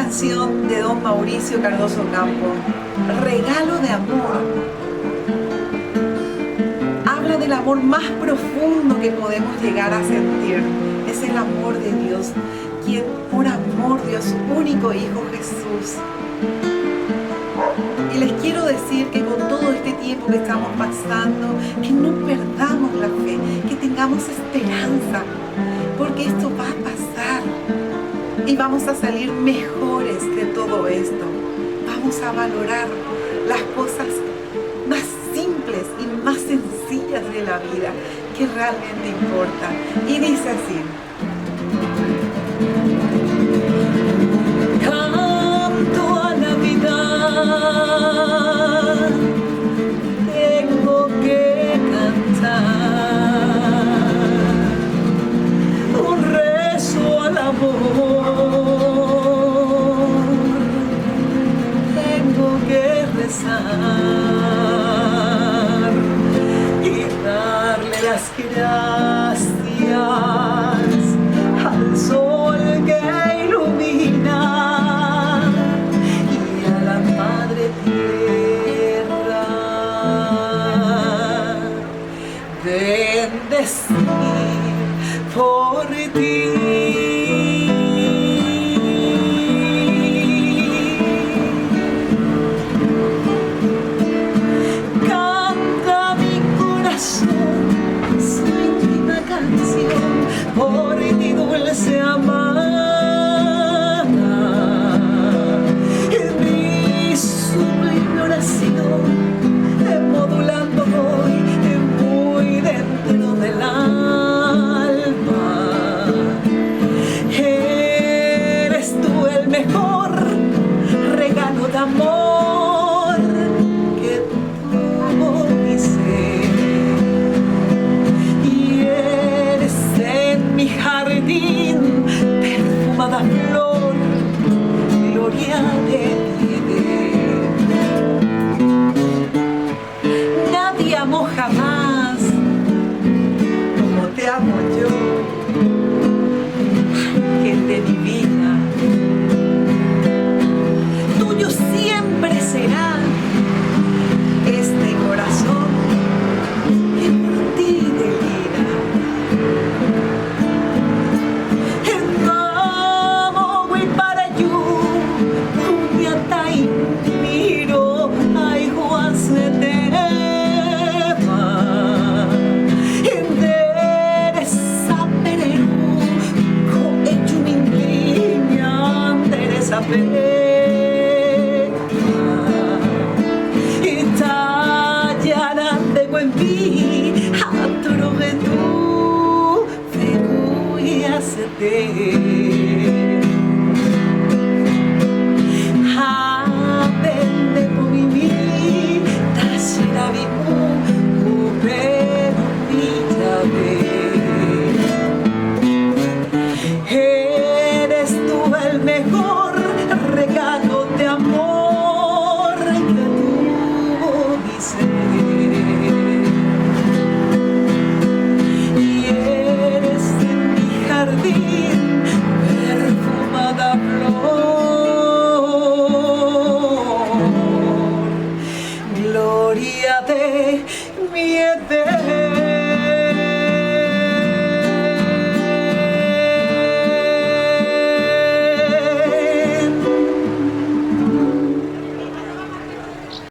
canción de don Mauricio Cardoso Campo, Regalo de Amor, habla del amor más profundo que podemos llegar a sentir. Es el amor de Dios, quien por amor dio a su único Hijo Jesús. Y les quiero decir que con todo este tiempo que estamos pasando, que no perdamos la fe, que tengamos esperanza, porque esto va a pasar y vamos a salir mejores de todo esto. Vamos a valorar las cosas más simples y más sencillas de la vida que realmente importan. Y dice así: canto a Navidad, tengo que cantar un rezo al amor, tengo que rezar y darle las gracias al sol que ilumina y a la madre tierra, bendecir por ti. Canta mi corazón su íntima canción, por ti dulce amada, mi sublime oración, modulando hoy muy dentro del alma. Eres tú el mejor regalo de amor que tuvo mi ser, y eres en mi jardín perfumada flor, gloria de mi Edén. Nadie amó jamás como te amo yo, ángel de mi vida. Tuyo siempre será este corazón que por ti delira. Amo voy para you, puñata y miro, ay Juan se te va. Endereza Perú, cohecho mi niña, endereza Perú. Aturo que tú, figura se te.